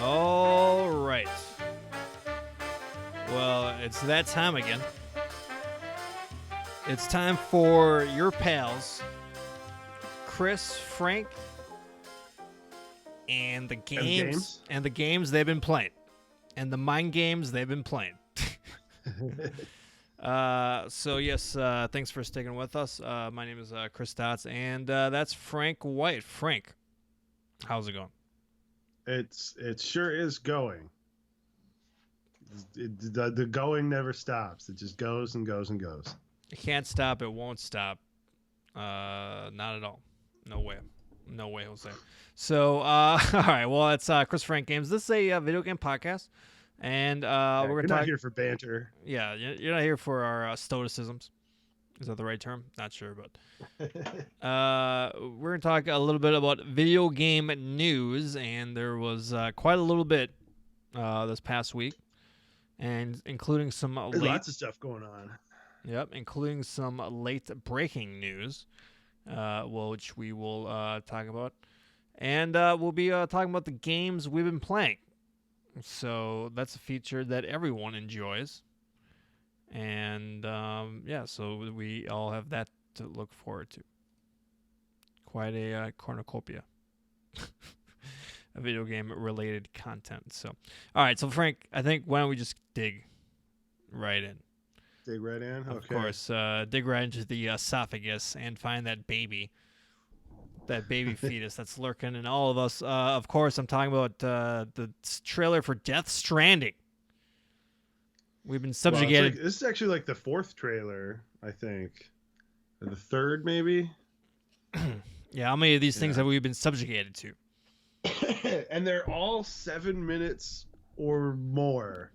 All right. Well, it's that time again. It's time for your pals, Chris, Frank, and the games they've been playing, and the mind games they've been playing. So yes, thanks for sticking with us. My name is Chris Stotts, and that's Frank White. Frank, how's it going? It sure is going. The going never stops. It just goes and goes and goes. It can't stop. It won't stop. Not at all. No way. No way, Jose. So, all right. Well, it's Chris Frank Games. This is a video game podcast, and Yeah, we're gonna you're talk. not here for banter. Yeah, you're not here for our stoicisms. Is that the right term? Not sure, but we're gonna talk a little bit about video game news, and there was quite a little bit this past week, and including some There's late. lots of stuff going on. Yep, including some late breaking news, which we will talk about. And we'll be talking about the games we've been playing. So that's a feature that everyone enjoys. And yeah, so we all have that to look forward to. Quite a cornucopia of video game related content. So, all right, so Frank, I think why don't we just dig right in? Dig right in. Of Okay. course, dig right into the esophagus and find that baby fetus that's lurking in all of us. Of course, I'm talking about the trailer for Death Stranding. We've been Well, subjugated. this is actually like the fourth trailer, I think, or the third maybe. Yeah, how many of these things Yeah. have we been subjugated to? And they're all 7 minutes or more.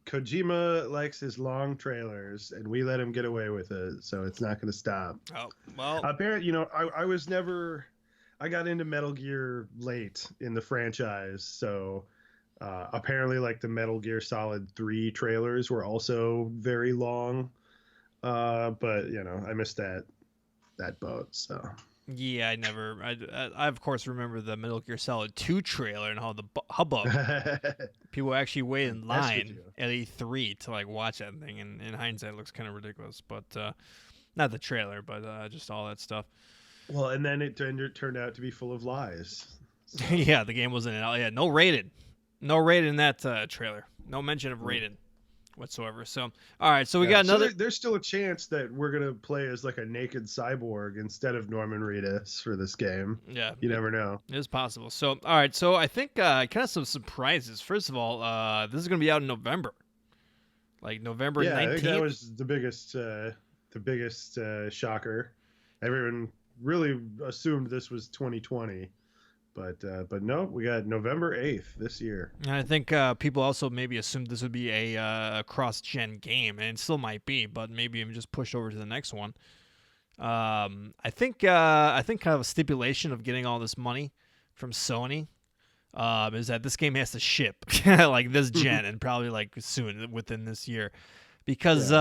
Kojima likes his long trailers, and we let him get away with it, so it's not going to stop. Oh, well, Apparently, I was never. I got into Metal Gear late in the franchise, so apparently, like the Metal Gear Solid 3 trailers were also very long. But I missed that boat. So yeah, I of course remember the Metal Gear Solid 2 trailer and how the hubbub. People actually wait in line at E3 to like watch that thing, and in hindsight, it looks kind of ridiculous. But not the trailer, but just all that stuff. Well, and then it turned out to be full of lies. So. Yeah, the game wasn't. Yeah, no rated in that trailer. No mention of rated whatsoever. So, all right, so we got another. So there's still a chance that we're gonna play as like a naked cyborg instead of Norman Reedus for this game. Yeah, you never know. It is possible. So, all right, so I think kind of some surprises. First of all, this is gonna be out in November, like November 19th. Yeah, I think that was the biggest shocker. Everyone really assumed this was 2020. But no, we got November 8th this year. And I think people also maybe assumed this would be a cross-gen game, and it still might be, but maybe even just push over to the next one. I think kind of a stipulation of getting all this money from Sony is that this game has to ship like this gen and probably like soon within this year, because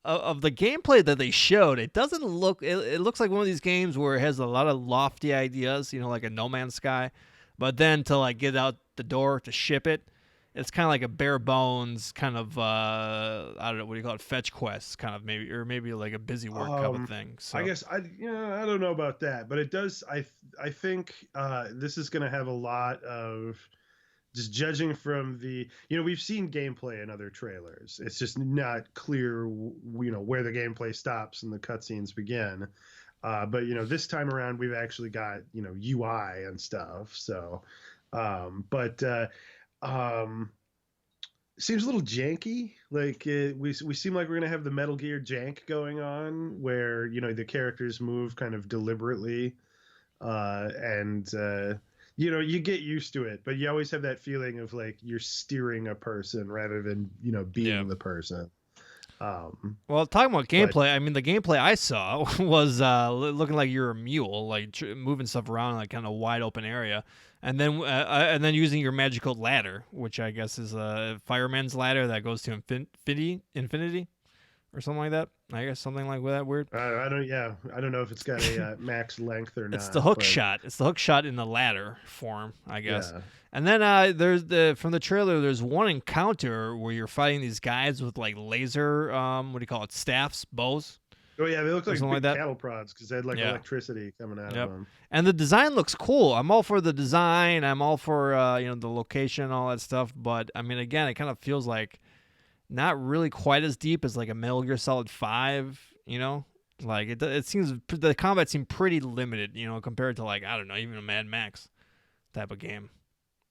of the gameplay that they showed, it doesn't look. It looks like one of these games where it has a lot of lofty ideas, like a No Man's Sky, but then to like get out the door to ship it, it's kind of like a bare bones kind of I don't know, what do you call it, fetch quest kind of, maybe like a busy work kind of thing. So I guess I don't know about that, but it does. I think this is going to have a lot of. Just judging from the, we've seen gameplay in other trailers. It's just not clear, where the gameplay stops and the cutscenes begin. But this time around, we've actually got, UI and stuff. So, seems a little janky. Like we seem like we're gonna have the Metal Gear jank going on, where the characters move kind of deliberately, and you get used to it, but you always have that feeling of like you're steering a person rather than being the person. Well, talking about gameplay, I mean, the gameplay I saw was looking like you're a mule, like moving stuff around in like kind of wide open area, and then using your magical ladder, which I guess is a fireman's ladder that goes to infinity or something like that. I guess something like that weird. I don't. Yeah, I don't know if it's got a max length or It's the not, hook but shot. It's the hook shot in the ladder form, I guess. yeah. And then there's the from the trailer. There's one encounter where you're fighting these guys with like laser, what do you call it, staffs, bows, Oh yeah, they look or like something like big that. cattle prods because they had like Yeah. electricity coming out of Yep. them. And the design looks cool. I'm all for the design. I'm all for the location, all that stuff. But I mean, again, it kind of feels like not really quite as deep as like a Metal Gear Solid 5. Like it seems the combat seemed pretty limited. Compared to like I don't know, even a Mad Max type of game.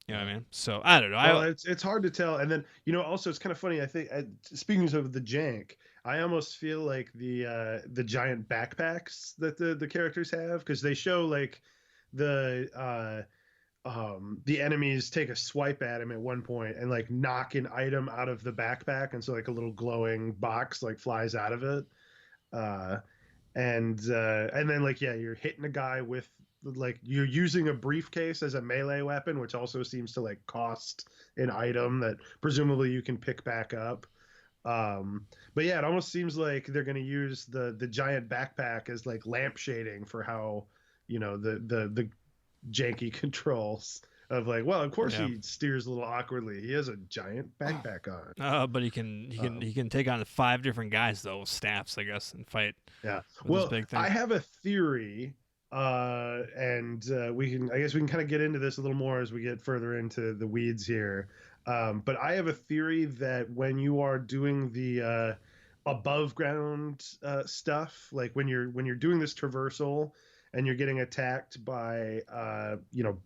You know what I Yeah. mean? So I don't know. Well, it's hard to tell, and then also it's kind of funny. I think speaking of the jank, I almost feel like the giant backpacks that the characters have because they show like the enemies take a swipe at him at one point and like knock an item out of the backpack, and so like a little glowing box like flies out of it. Uh, and then like yeah, you're hitting a guy with like you're using a briefcase as a melee weapon, which also seems to like cost an item that presumably you can pick back up. But yeah, it almost seems like they're going to use the giant backpack as like lamp shading for how the janky controls of like, well, of course yeah. he steers a little awkwardly. He has a giant backpack on. But he can he can Um, he can take on 5 different guys though, with staffs, I guess, and fight Yeah. with this Well, big I thing. have a theory, and I guess we can kind of get into this a little more as we get further into the weeds here. But I have a theory that when you are doing the above ground stuff, like when you're doing this traversal and you're getting attacked by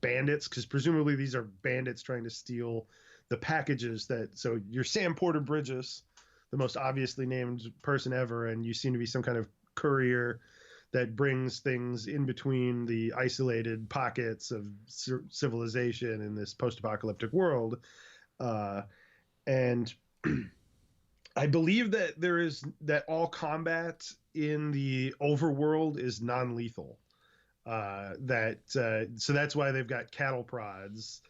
bandits, because presumably these are bandits trying to steal the packages that. So you're Sam Porter Bridges, the most obviously named person ever, and you seem to be some kind of courier that brings things in between the isolated pockets of civilization in this post-apocalyptic world. And I believe that all combat in the overworld is non-lethal. So that's why they've got cattle prods,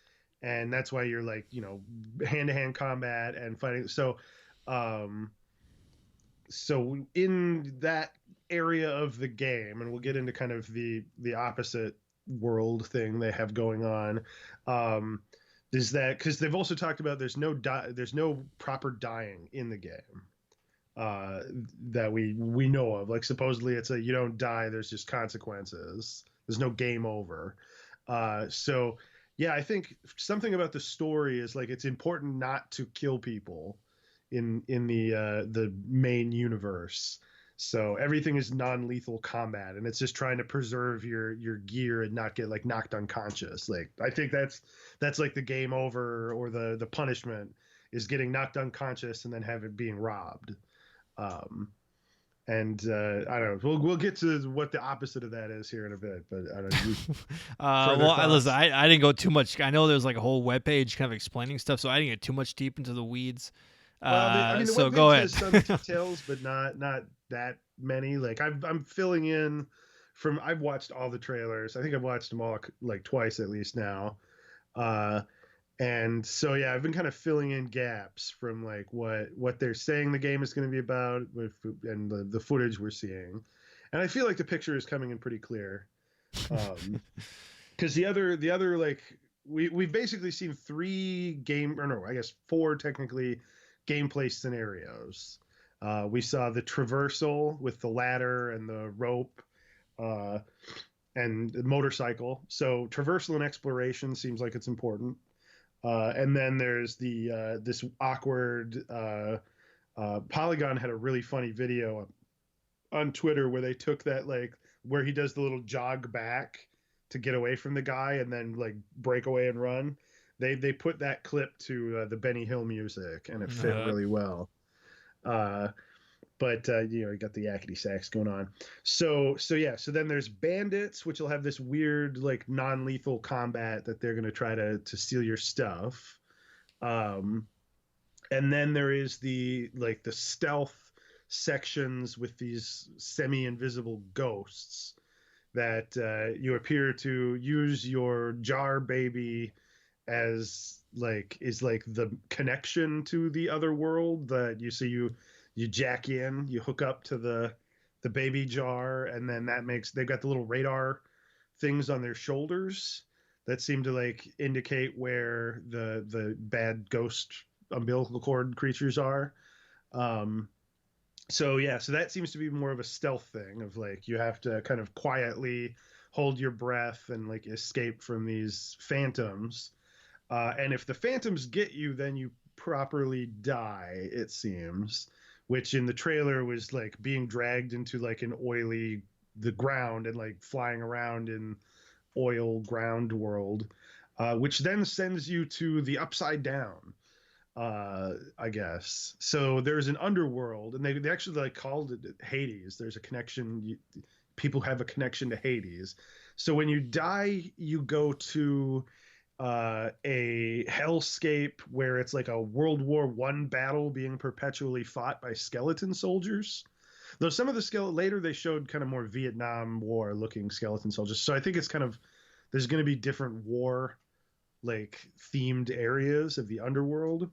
and that's why you're like hand-to-hand combat and fighting. Um, so in that area of the game, and we'll get into kind of the opposite world thing they have going on, is that because they've also talked about there's no proper dying in the game uh, that we know of. Like supposedly it's you don't die, there's just consequences. There's no game over. So yeah, I think something about the story is like it's important not to kill people in the main universe. So everything is non-lethal combat, and it's just trying to preserve your gear and not get like knocked unconscious. Like I think that's like the game over or the punishment is getting knocked unconscious and then have it being robbed. Um, and I don't know. We'll get to what the opposite of that is here in a bit. But I don't know. Further Listen, thoughts? I didn't go too much. I know there's like a whole webpage kind of explaining stuff, so I didn't get too much deep into the weeds. Well, I mean, the So go webpage ahead. has some details, but not that many. Like I'm filling in from. I've watched all the trailers. I think I've watched them all like twice at least now. Uh, and so yeah, I've been kind of filling in gaps from like what they're saying the game is going to be about and the footage we're seeing. And I feel like the picture is coming in pretty clear. Because the other like we've basically seen three game or no, I guess four technically gameplay scenarios. We saw the traversal with the ladder and the rope, uh, and the motorcycle. So traversal and exploration seems like it's important. And then there's this awkward Polygon had a really funny video on Twitter where they took that like where he does the little jog back to get away from the guy and then like break away and run. They put that clip to the Benny Hill music and it fit Uh, really well. Uh, but you got the yakety sax going on. So yeah. So then there's bandits, which will have this weird like non-lethal combat that they're gonna try to steal your stuff. Um, and then there is the stealth sections with these semi-invisible ghosts that you appear to use your jar baby as like is like the connection to the other world that you see you jack in, you hook up to the baby jar, and then they've got the little radar things on their shoulders that seem to like indicate where the bad ghost umbilical cord creatures are. Um, so yeah, so that seems to be more of a stealth thing of like you have to kind of quietly hold your breath and like escape from these phantoms. And if the phantoms get you, then you properly die, it seems, which in the trailer was like being dragged into like an oily the ground and like flying around in oil ground world, which then sends you to the upside down, I guess. So there's an underworld, and they actually like called it Hades. There's a connection. People have a connection to Hades. So when you die, you go to a hellscape where it's like a World War I battle being perpetually fought by skeleton soldiers. Though some of the later they showed kind of more Vietnam War looking skeleton soldiers. So I think it's kind of there's going to be different war like themed areas of the underworld,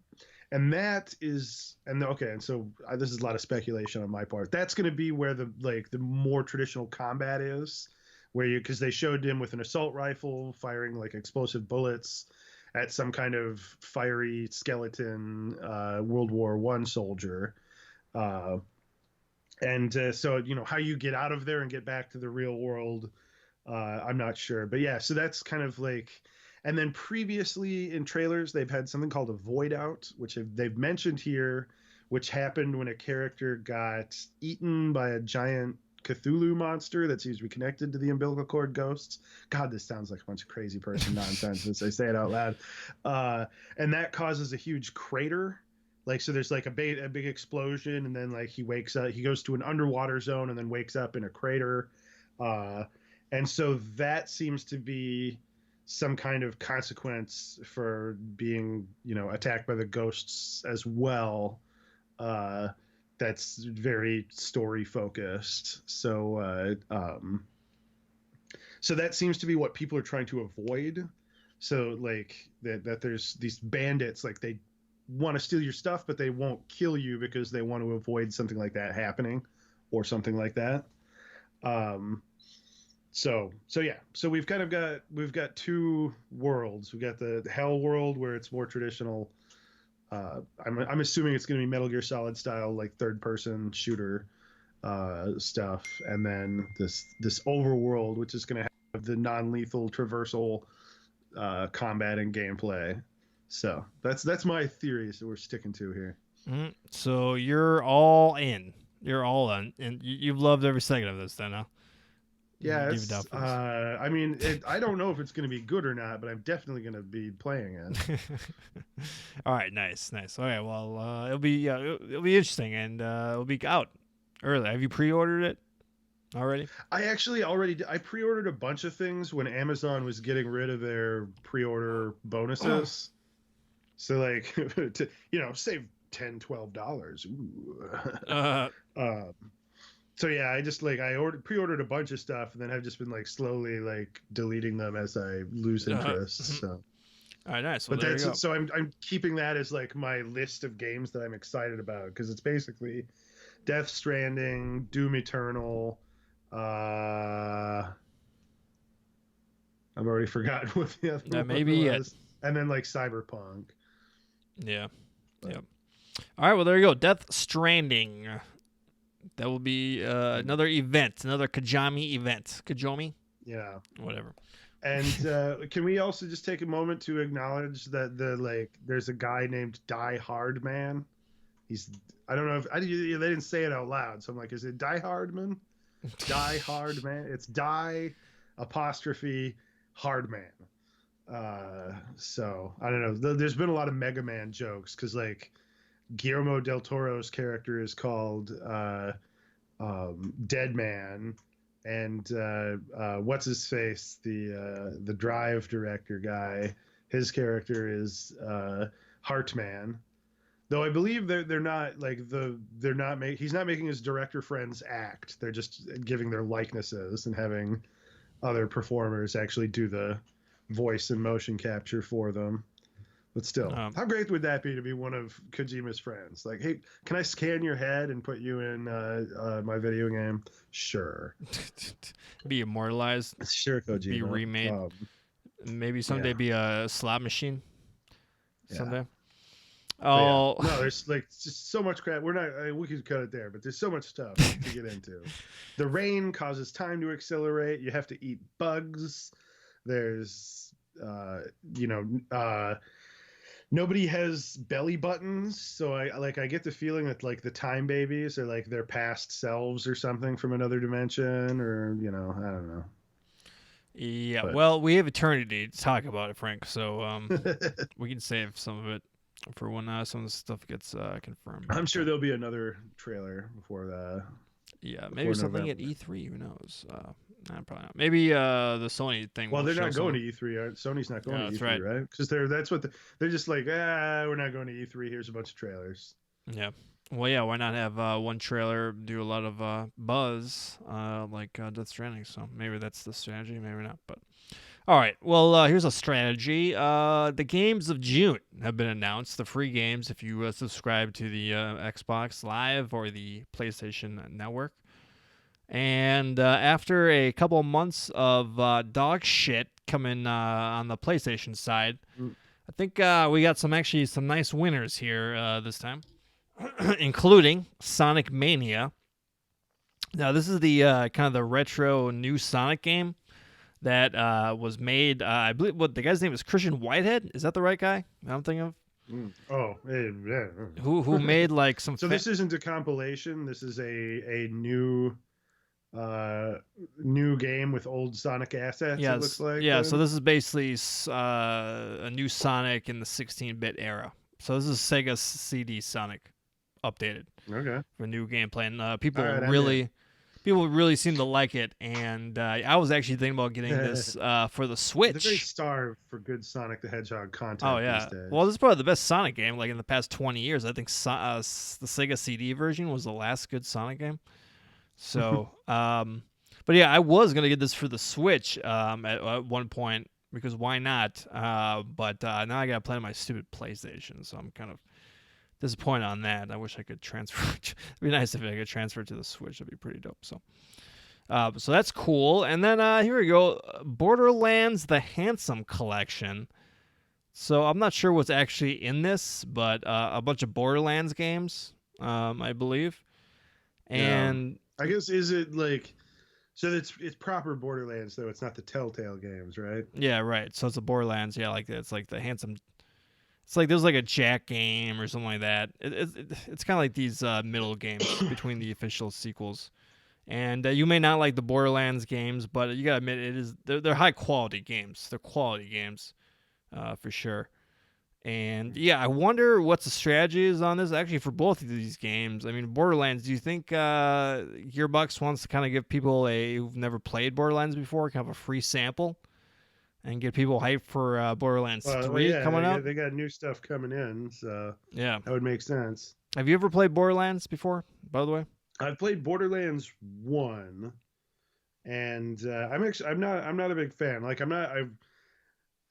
and that is and okay and so this is a lot of speculation on my part. That's going to be where the more traditional combat is, where you because they showed him with an assault rifle firing like explosive bullets at some kind of fiery skeleton World War I soldier, uh, and so how you get out of there and get back to the real world, I'm not sure. But yeah, so that's kind of like, and then previously in trailers, they've had something called a void out, which they've mentioned here, which happened when a character got eaten by a giant Cthulhu monster that seems to be connected to the umbilical cord ghosts. God, this sounds like a bunch of crazy person nonsense as I say it out loud. And that causes a huge crater. Like, so there's like a big explosion, and then like he wakes up, he goes to an underwater zone and then wakes up in a crater. And so that seems to be some kind of consequence for being, attacked by the ghosts as well. That's very story focused. So that seems to be what people are trying to avoid. So like that there's these bandits, like they want to steal your stuff, but they won't kill you because they want to avoid something like that happening or something like that. So yeah, so we've got two worlds. We've got the hell world where it's more traditional. I'm assuming it's going to be Metal Gear Solid style, like third person shooter stuff, and then this overworld, which is going to have the non-lethal traversal combat and gameplay. So that's my theories that we're sticking to here. So you're all in. You're all in, and you've loved every second of this, then, huh? Yeah, Give it up for this. I mean, I don't know if it's going to be good or not, but I'm definitely going to be playing it. All right, nice. Okay, well, it'll be interesting, and it'll be out early. Have you pre-ordered it already? I actually I pre-ordered a bunch of things when Amazon was getting rid of their pre-order bonuses. So like, to save $10-12. So yeah, I just like pre-ordered a bunch of stuff, and then I've just been like slowly like deleting them as I lose interest. So. All right, nice. Well, but that's so I'm keeping that as like my list of games that I'm excited about, because it's basically Death Stranding, Doom Eternal. I've already forgotten what the other that one may be was, and then like Cyberpunk. Yeah. Yep. All right. Well, there you go. Death Stranding. That will be another event, another Kajami event. Kajomi? Yeah. Whatever. And can we also just take a moment to acknowledge that there's a guy named Die Hard Man. I don't know if they didn't say it out loud, so I'm like, is it Die Hard Man? Die Hard Man. It's Die apostrophe Hard Man. So I don't know. There's been a lot of Mega Man jokes because like Guillermo del Toro's character is called Dead Man, and what's his face, the Drive director guy, his character is Heartman. Though I believe they're not like he's not making his director friends act. They're just giving their likenesses and having other performers actually do the voice and motion capture for them. But still, Um, how great would that be to be one of Kojima's friends? Like, hey, can I scan your head and put you in my video game? Sure, be immortalized, sure, be Kojima. remade. Maybe someday Yeah, be a slot machine. yeah. Someday. But yeah, Oh, no, there's like just so much crap. We're not. We could cut it there, but there's so much stuff to get into. The rain causes time to accelerate. You have to eat bugs. There's, uh, you know, nobody has belly buttons, so I get the feeling that like the time babies are like their past selves or something from another dimension, or I don't know. yeah. But Well, we have eternity to talk about it, Frank. So we can save some of it for when some of the stuff gets confirmed. I'm But sure there'll be another trailer before the yeah, maybe before something at November. E3. Who knows? Nah, probably not. Maybe the Sony thing Well, will they're show not going to some. E3. Sony's not going Yeah, to that's E3, right. right? Because that's what they're just like. We're not going to E3. Here's a bunch of trailers. Yeah. Well, yeah. Why not have one trailer do a lot of buzz, like Death Stranding? So maybe that's the strategy. Maybe not. But all right. Well, here's a strategy. The games of June have been announced. The free games if you subscribe to the Xbox Live or the PlayStation Network. And after a couple of months of dog shit coming on the PlayStation side, Mm. I think we got some nice winners here this time, including Sonic Mania. Now this is the kind of the retro new Sonic game that was made. I believe what the guy's name is Christian Whitehead. Is that the right guy I'm thinking of? Mm. Oh, Who yeah. made like some? So this isn't a compilation. This is a uh new game with old Sonic assets. It looks Yes, like yeah. So then. this is basically a new Sonic in the 16-bit era. So this is Sega CD Sonic updated Okay. for new gameplay, and All right, I'm in. people really seem to like it. And I was actually thinking about getting this for the They're very Switch. starved for good Sonic the Hedgehog Oh content these yeah. Well, days. this is probably the best Sonic game like in the past 20 years. I think the Sega CD version was the last good Sonic game. So, but yeah, I was gonna get this for the Switch at one point because why not? But now I gotta play on my stupid PlayStation, so I'm kind of disappointed on that. I wish I could transfer. It'd be nice if I could transfer it to the Switch. That'd be pretty dope. So that's cool. And then here we go, Borderlands: The Handsome Collection. So I'm not sure what's actually in this, but a bunch of Borderlands games, I believe, Yeah. and I guess is it like so it's proper Borderlands though. It's not the Telltale games, right? yeah, right. So it's a Borderlands. Yeah, like it's like the handsome. It's like there's like a Jack game or something like that. It's kind of like these middle games between the official sequels. And you may not like the Borderlands games, but you gotta admit they're high quality games. They're quality games, for sure. And yeah, I wonder what the strategy is on this. Actually, for both of these games, I mean, Borderlands. Do you think Gearbox wants to kind of give people who've never played Borderlands before kind of a free sample and get people hyped for Borderlands Well, 3 yeah, coming out? they got new stuff coming in, so Yeah. that would make sense. Have you ever played Borderlands before? By the way. I've played Borderlands 1, and I'm not a big fan. Like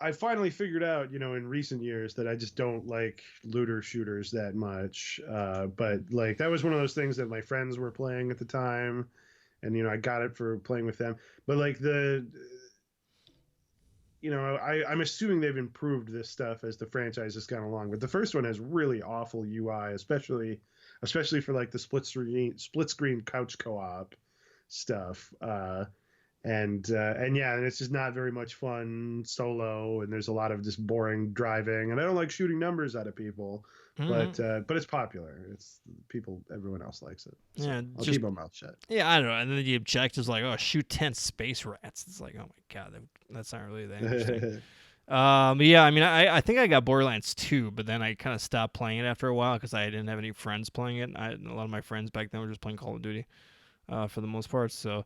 I finally figured out, in recent years that I just don't like looter shooters that much. But like that was one of those things that my friends were playing at the time, and I got it for playing with them. But like I'm assuming they've improved this stuff as the franchise has gone along. But the first one has really awful UI, especially for like the split screen couch co-op stuff. And yeah, and it's just not very much fun solo, and there's a lot of just boring driving, and I don't like shooting numbers out of people, Mm-hmm. but it's popular. Everyone else likes it, so Yeah, I'll just keep my mouth shut. yeah, I don't know. And then the objective's like, oh, shoot 10 space rats. It's like, oh my god, that's not really that interesting. But yeah, I mean, I think I got Borderlands 2, but then I kind of stopped playing it after a while because I didn't have any friends playing it. A lot of my friends back then were just playing Call of Duty, for the most part. So,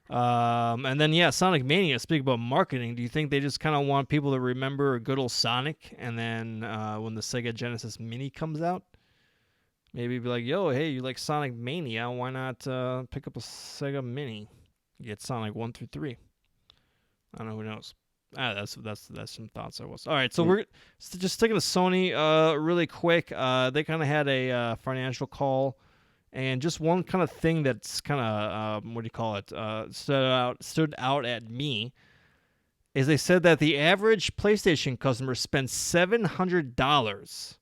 and then yeah, Sonic Mania. Speak about marketing. Do you think they just kind of want people to remember good old Sonic, and then when the Sega Genesis Mini comes out, maybe be like, yo, hey, you like Sonic Mania? Why not pick up a Sega Mini? Get Sonic 1 through 3. I don't know. Who knows? That's some thoughts I was. All right, so Mm. we're just sticking to Sony really quick. They kind of had a financial call, and just one kind of thing that's kind of what do you call it? Stood out at me is they said that the average PlayStation customer spends $700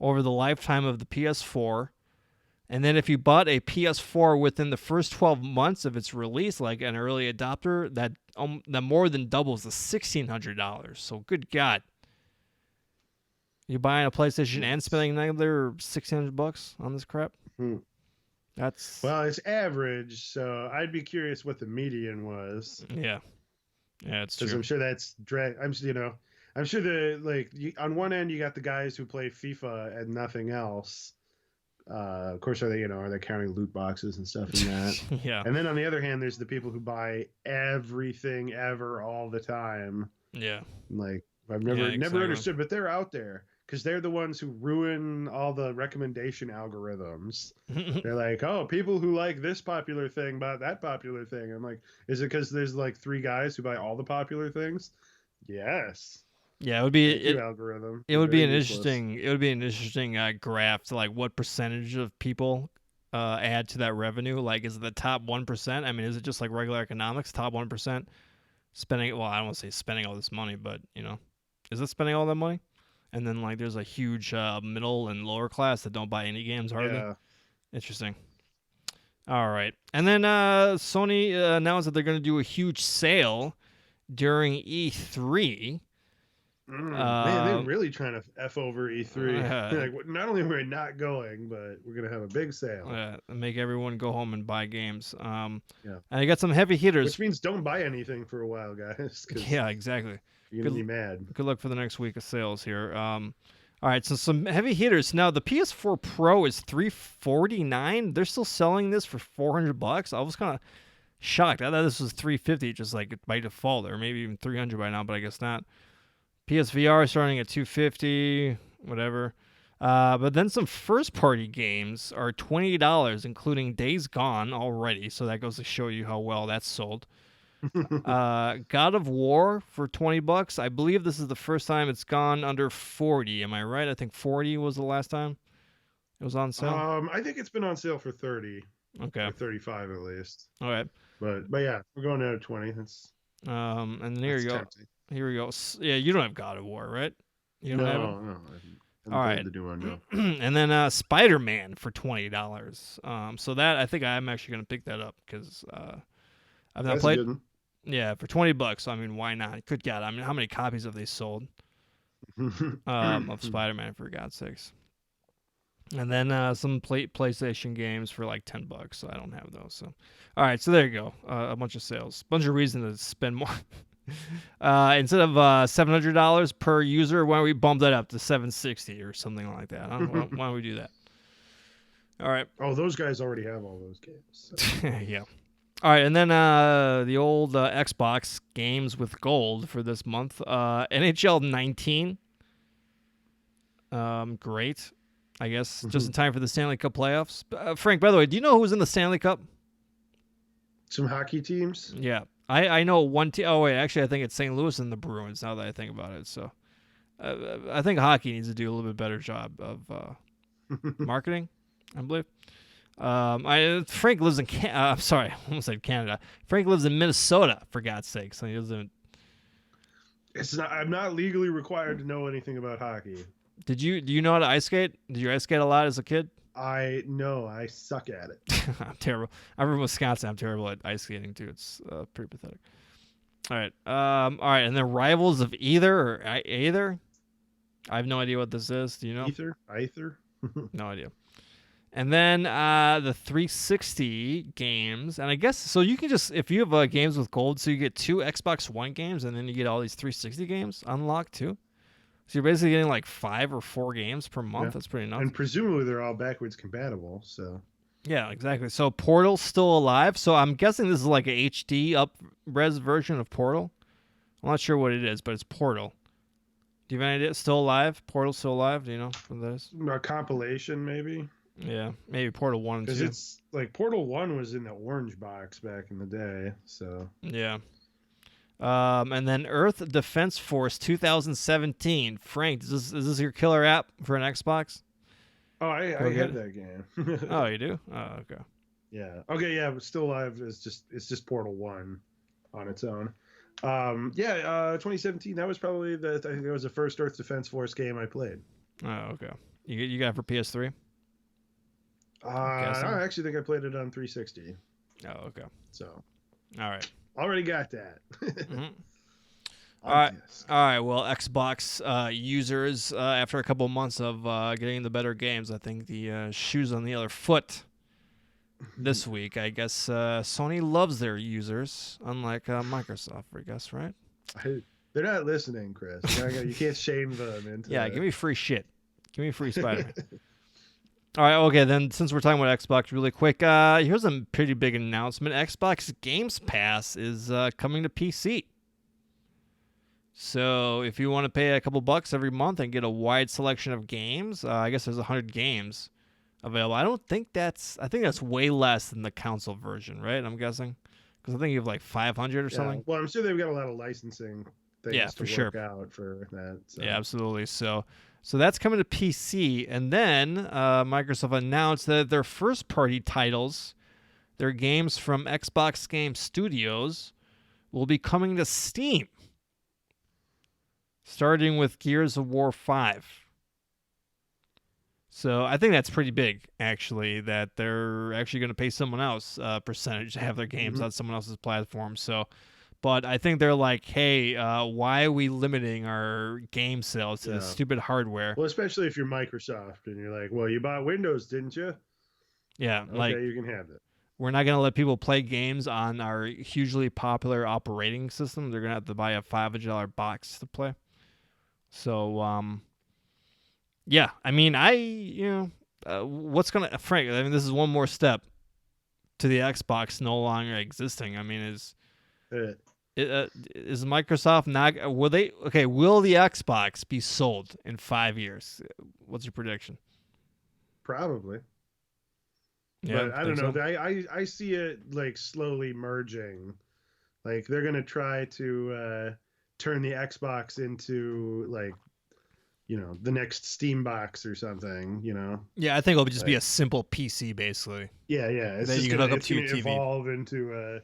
over the lifetime of the PS4. And then if you bought a PS4 within the first 12 months of its release, like an early adopter, that more than doubles the $1,600. So good God, you buying a PlayStation and Yes. spending another $1,600 on this crap? Mm. That's Well, it's average, so I'd be curious what the median was, yeah, yeah, it's because true. I'm sure that's I'm sure on one end you got the guys who play FIFA and nothing else. Of course, are they counting loot boxes and stuff in that? Yeah, And then on the other hand, there's the people who buy everything ever all the time. yeah, Like I've yeah, never exactly. understood, but they're out there because they're the ones who ruin all the recommendation algorithms. They're like, oh, people who like this popular thing bought that popular thing. I'm like, is it because there's like three guys who buy all the popular things? Yes. Yeah, it would be Thank you, algorithm. it You're would be very an useless. interesting graph to like what percentage of people add to that revenue. Like, is it the top 1%? I mean, is it just like regular economics, top 1% spending? Well, I don't want to say spending all this money, but is it spending all that money? And then like there's a huge middle and lower class that don't buy any games hardly. Yeah. Interesting. All right, and then Sony announced that they're going to do a huge sale during E3. Man, they're Uh, really trying to f over E3. uh, Like, not only are we not going, but we're gonna have a big sale. make everyone go home and buy games. Yeah, And I got some heavy hitters. which means don't buy anything for a while, guys, because Yeah, exactly. you're gonna Good be mad. good luck for the next week of sales here. All right, so some heavy hitters. Now the PS4 Pro is $349. They're still selling this for $400. I was kind of shocked. I thought this was $350, just like by default, or maybe even $300 by now, but I guess not. PSVR starting at $250, whatever. But then some first party games are $20, including Days Gone already. So that goes to show you how well that's sold. God of War for $20. I believe this is the first time it's gone under 40. Am I right? I think 40 was the last time it was on sale. I think it's been on sale for 30 Okay. or 35 at least. All right. But yeah, we're going down to 20. And then here you That's go. tempting. Here we go. Yeah, you don't have God of War, right? You don't have it. No, I All haven't played right. the new one. No. And then Spider Man for $20. So that I think I'm actually gonna pick that up because I've not That's a played. good Yeah, for $20. I mean, why not? Good God! I mean, how many copies have they sold one. of Spider Man for God's sakes? And then some PlayStation games for like $10. So I don't have those. So, all right. So there you go. A bunch of sales, bunch of reason to spend more. Instead of $700 per user, why don't we bump that up to $760 or something like that? Why don't we do that? All right. Oh, those guys already have all those games. So. Yeah. All right, and then the old Xbox games with gold for this month. NHL 19. Great. I guess just in time for the Stanley Cup playoffs. Frank, by the way, do you know who's in the Stanley Cup? Some hockey teams. Yeah. I know one team. Oh, wait. Actually, I think it's St. Louis and the Bruins now that I think about it. So I think hockey needs to do a little bit better job of marketing, I believe. Frank lives in I'm sorry, I almost said Canada. Frank lives in Minnesota, for God's sake. So he doesn't. It's not. I'm not legally required to know anything about hockey. Do you know how to ice skate? Did you ice skate a lot as a kid? I know. I suck at it. I'm terrible. I'm from Wisconsin. I'm terrible at ice skating too. It's pretty pathetic. All right. All right. And then Rivals of Either. I have no idea what this is. Do you know? Ether. No idea. And then the 360 games, and I guess so. You can just if you have games with gold, so you get 2 Xbox One games, and then you get all these 360 games unlocked too. So you're basically getting like 5 or 4 games per month. Yeah. That's pretty nuts. And presumably they're all backwards compatible. So Yeah, exactly. So Portal's still alive. So I'm guessing this is like a HD up res version of Portal. I'm not sure what it is, but it's Portal. Do you have any idea? Still alive? Portal's still alive? Do you know what that is? a compilation maybe, Yeah, maybe Portal 1 and because 2. it's like Portal 1 was in the orange box back in the day. So Yeah. And then Earth Defense Force 2017. Frank, is this your killer app for an Xbox? Oh, Go I get have it. that game. Oh, you do? Oh, okay. Yeah. Okay. Yeah. But Still Alive is just Portal One on its own. Yeah. 2017. That was probably I think it was the first Earth Defense Force game I played. Oh, okay. You got it for PS3? Guessing. I actually think I played it on 360. Oh, okay. So All right. already got that. Mhm. All On right. disc. All right. Well, Xbox users, after a couple of months of getting the better games, I think the shoes on the other foot this week. I guess Sony loves their users, unlike Microsoft, I guess, right? They're not listening, Chris. You can't shame them into. Yeah, give me free shit. Give me free Spider-Man. All right, okay, then since we're talking about Xbox really quick, here's a pretty big announcement. Xbox Games Pass is coming to PC. So if you want to pay a couple bucks every month and get a wide selection of games, I guess there's 100 games available. I think that's way less than the console version, right? I'm guessing. Because I think you have like 500 or Yeah. something. Well, I'm sure they've got a lot of licensing things Yeah, to for sure. work out for that. So. Yeah, absolutely. So that's coming to PC, and then Microsoft announced that their first-party titles, their games from Xbox Game Studios, will be coming to Steam, starting with Gears of War 5. So I think that's pretty big, actually, that they're actually going to pay someone else a percentage to have their games on someone else's platform. So. But I think they're like, hey, why are we limiting our game sales to this stupid hardware? Well, especially if you're Microsoft and you're like, well, you bought Windows, didn't you? Yeah, Okay, like you can have it. we're not going to let people play games on our hugely popular operating system. They're going to have to buy a $500 box to play. So, yeah, I mean, what's going to, Frank, I mean, this is one more step to the Xbox no longer existing. I mean, is Microsoft not? Will the Xbox be sold in 5 years? What's your prediction? Probably. Yeah, but I don't know. So? I see it like slowly merging. Like they're gonna try to turn the Xbox into like, the next Steam box or something. Yeah, I think it'll just be a simple PC basically. Yeah. It's that just you can gonna, hook up to your TV. Evolve into a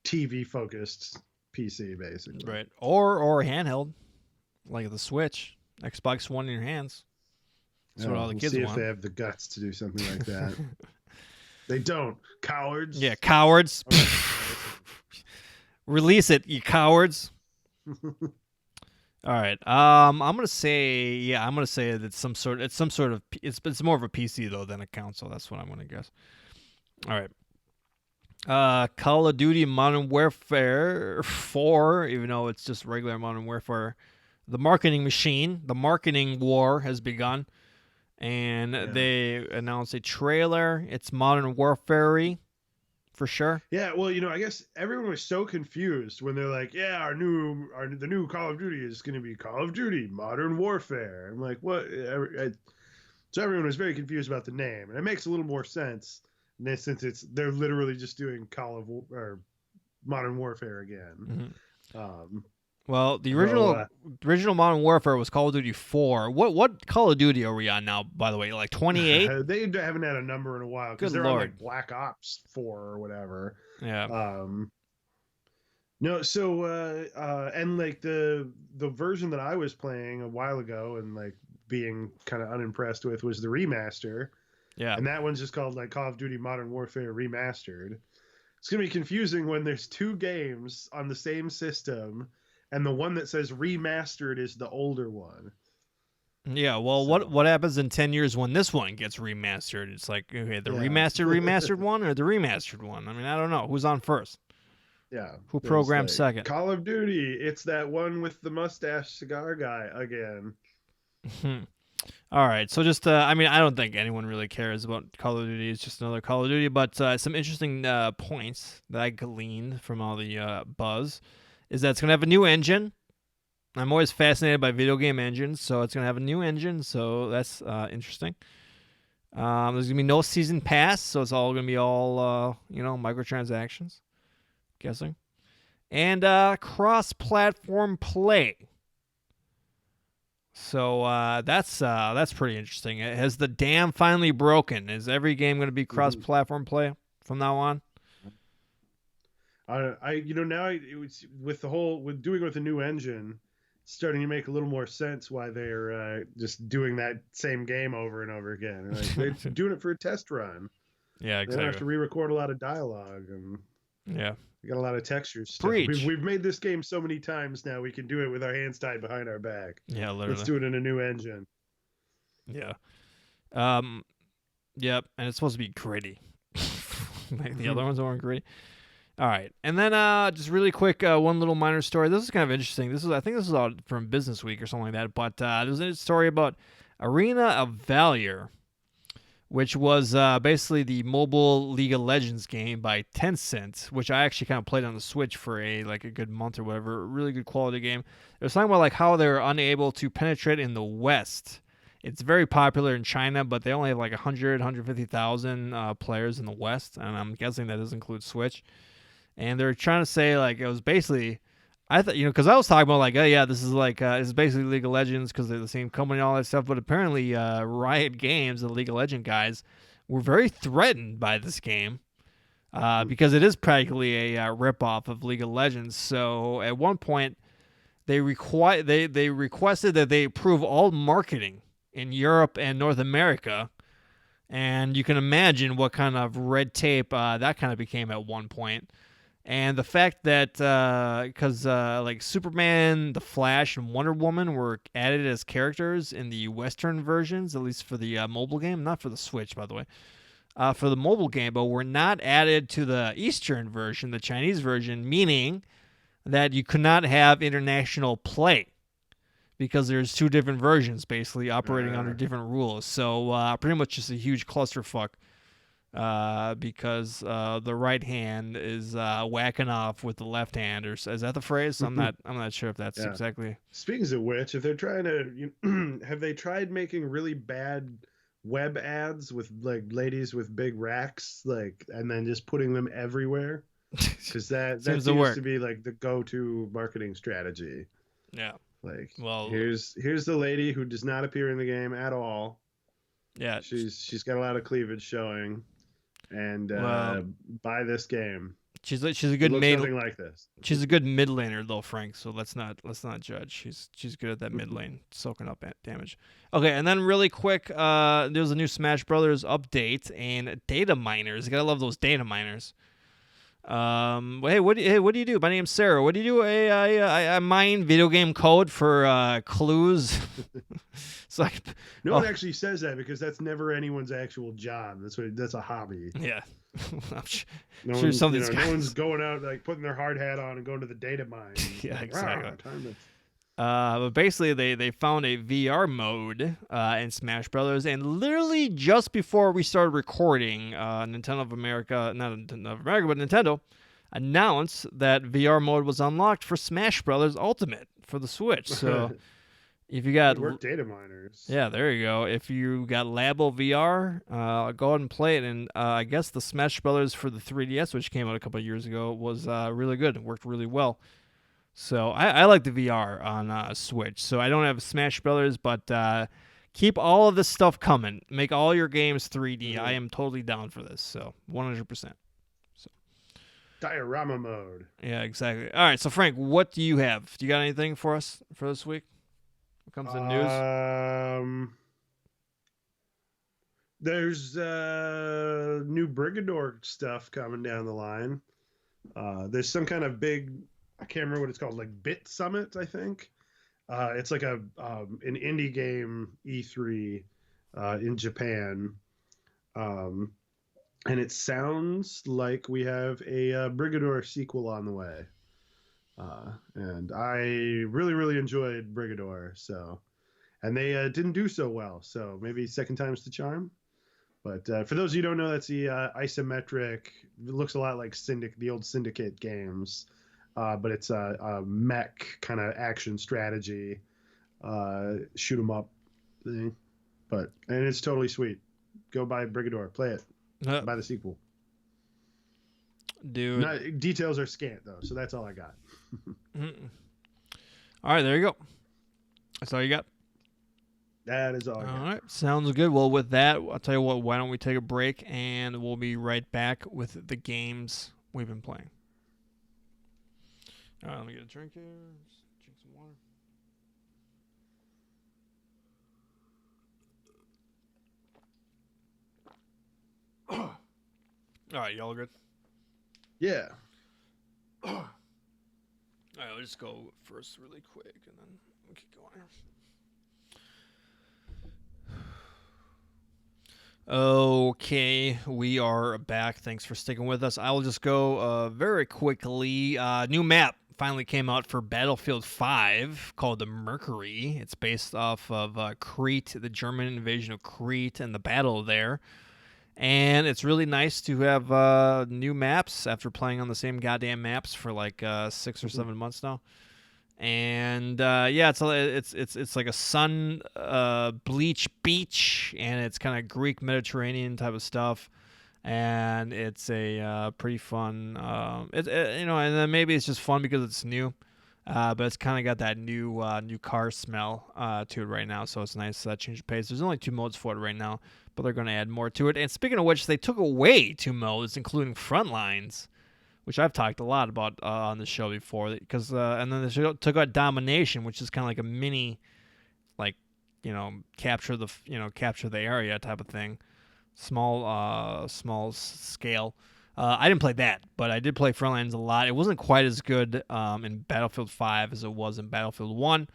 TV focused PC basically. Right. Or handheld, like the Switch, Xbox One in your hands. That's what all the kids see want. if they have the guts to do something like that. They don't. Cowards. Yeah, cowards. Release it, you cowards. All right. I'm gonna say that it's some sort of it's more of a PC though than a console. That's what I'm gonna guess. All right. Call of Duty Modern Warfare 4, even though it's just regular Modern Warfare, the marketing machine, the marketing war has begun, and they announced a trailer. It's Modern Warfare-y, for sure. Yeah, well, I guess everyone was so confused when they're like, "Yeah, the new Call of Duty is going to be Call of Duty Modern Warfare." I'm like, "What?" So everyone was very confused about the name, and it makes a little more sense since they're literally just doing or Modern Warfare again. Mm-hmm. Well, the original Modern Warfare was Call of Duty 4. What Call of Duty are we on now, by the way? Like 28? They haven't had a number in a while because they're on like Black Ops 4 or whatever. Yeah. No, so and like the version that I was playing a while ago and like being kind of unimpressed with was the remaster. Yeah. And that one's just called like Call of Duty Modern Warfare Remastered. It's going to be confusing when there's two games on the same system and the one that says remastered is the older one. Yeah, well, what happens in 10 years when this one gets remastered? It's like, okay, the remastered one or the remastered one? I mean, I don't know. Who's on first? Yeah. Who programmed second? Call of Duty. It's that one with the mustache cigar guy again. All right, so just, I mean, I don't think anyone really cares about Call of Duty. It's just another Call of Duty, but some interesting points that I gleaned from all the buzz is that it's going to have a new engine. I'm always fascinated by video game engines, so it's going to have a new engine, so that's interesting. There's going to be no season pass, so it's all going to be all, microtransactions, guessing. and cross-platform play. So that's pretty interesting. Has the dam finally broken? Is every game going to be Mhm. cross-platform play from now on? Now it was with the whole with doing it with a new engine, it's starting to make a little more sense why they're just doing that same game over and over again. Like they're doing it for a test run. Yeah, They don't have exactly. to re-record a lot of dialogue, and Yeah, we got a lot of textures still. We've preach. we've made this game so many times now. We can do it with our hands tied behind our back. Yeah, Let's literally. do it in a new engine. Yeah. Um. Yep. And it's supposed to be gritty. Like the other ones weren't gritty. All right, and then just really quick, one little minor story. This is kind of interesting. I think this is all from Business Week or something like that. But there's a story about Arena of Valor, which was basically the mobile League of Legends game by Tencent, which I actually kind of played on the Switch for a good month or whatever. Really good quality game. It was talking about like how they're unable to penetrate in the West. It's very popular in China, but they only have like 100, 150,000 players in the West, and I'm guessing that does include Switch. And they're trying to say like it was basically I thought, because I was talking about like, oh yeah, this is like it's basically League of Legends because they're the same company and all that stuff. But apparently, Riot Games, the League of Legends guys, were very threatened by this game because it is practically a ripoff of League of Legends. So at one point, they requested that they approve all marketing in Europe and North America. And you can imagine what kind of red tape that kind of became at one point. And the fact that because like Superman, the Flash, and Wonder Woman were added as characters in the Western versions, at least for the mobile game, not for the Switch, by the way. For the mobile game, but were not added to the Eastern version, the Chinese version, meaning that you could not have international play because there's two different versions basically operating under Uh, different rules. So pretty much just a huge clusterfuck because the right hand is whacking off with the left hand, or is that the phrase? I'm not sure if that's yeah. exactly. Speaking of which, if they're trying to, have they tried making really bad web ads with like ladies with big racks, like, and then just putting them everywhere? Because that Seems to seems to work. be like the go-to marketing strategy. Yeah. Like, Well, here's the lady who does not appear in the game at all. yeah. She's got a lot of cleavage showing, and Well, buy this game. she's a It good looks mid nothing like this. she's a good mid laner though, Frank. So let's not judge. She's good at that mid lane, soaking up damage. Okay, and then really quick, there's a new Smash Brothers update and data miners. You gotta love those data miners. Hey, what do you do? My name's Sarah. What do you do? I mine video game code for clues. So I can, No one oh actually says that because that's never anyone's actual job. That's a hobby. yeah, I'm No sure one, some of these no one's guys. going out like putting their hard hat on and going to the data mine. Yeah, Like, exactly. time to. But basically, they found a VR mode in Smash Brothers, and literally just before we started recording, Nintendo of America, not Nintendo of America, but Nintendo announced that VR mode was unlocked for Smash Brothers Ultimate for the Switch. So if you got, Good work, data miners. yeah, there you go. If you got Labo VR, go ahead and play it. And I guess the Smash Brothers for the 3DS, which came out a couple of years ago, was really good. It worked really well. So I like the VR on Switch. So I don't have Smash Brothers, but keep all of this stuff coming. Make all your games 3D. I am totally down for this. So 100%. So Diorama mode. yeah, exactly. All right. So Frank, what do you have? Do you got anything for us for this week? What comes in news? Um, there's new Brigador stuff coming down the line. There's some kind of big, I can't remember what it's called, like Bit Summit, I think. It's like a an indie game E3 in Japan, um, and it sounds like we have a Brigador sequel on the way. And I really enjoyed Brigador, so and they didn't do so well, so maybe second time's the charm. But for those of you who don't know, that's the isometric. It looks a lot like the old Syndicate games, but it's a mech kind of action strategy, shoot 'em up thing. And it's totally sweet. Go buy Brigador, play it, Uh, buy the sequel. dude. Not details are scant though, so that's all I got. Mm-mm. All right, there you go. That's all you got. That is all I All got. right, sounds good. Well, with that, I'll tell you what. Why don't we take a break and we'll be right back with the games we've been playing. All right, let me get a drink here. Drink some water. All right, y'all good? Yeah. All right, I'll just go first really quick and then we keep going here. Okay, we are back. Thanks for sticking with us. I will just go very quickly. New map finally came out for Battlefield 5 called the Mercury. It's based off of Crete, the German invasion of Crete, and the battle there. And it's really nice to have new maps after playing on the same goddamn maps for like 6 or 7 months now. And yeah, it's like a sun bleach beach, and it's kind of Greek Mediterranean type of stuff, and it's a pretty fun. And then maybe it's just fun because it's new, but it's kind of got that new car smell to it right now, so it's nice change of pace. There's only 2 modes for it right now, but they're going to add more to it. And speaking of which, they took away 2 modes, including Frontlines, which I've talked a lot about on the show before. Because and then they took out Domination, which is kind of like a mini, like capture the area type of thing, small scale. I didn't play that, but I did play Frontlines a lot. It wasn't quite as good in Battlefield 5 as it was in Battlefield 1.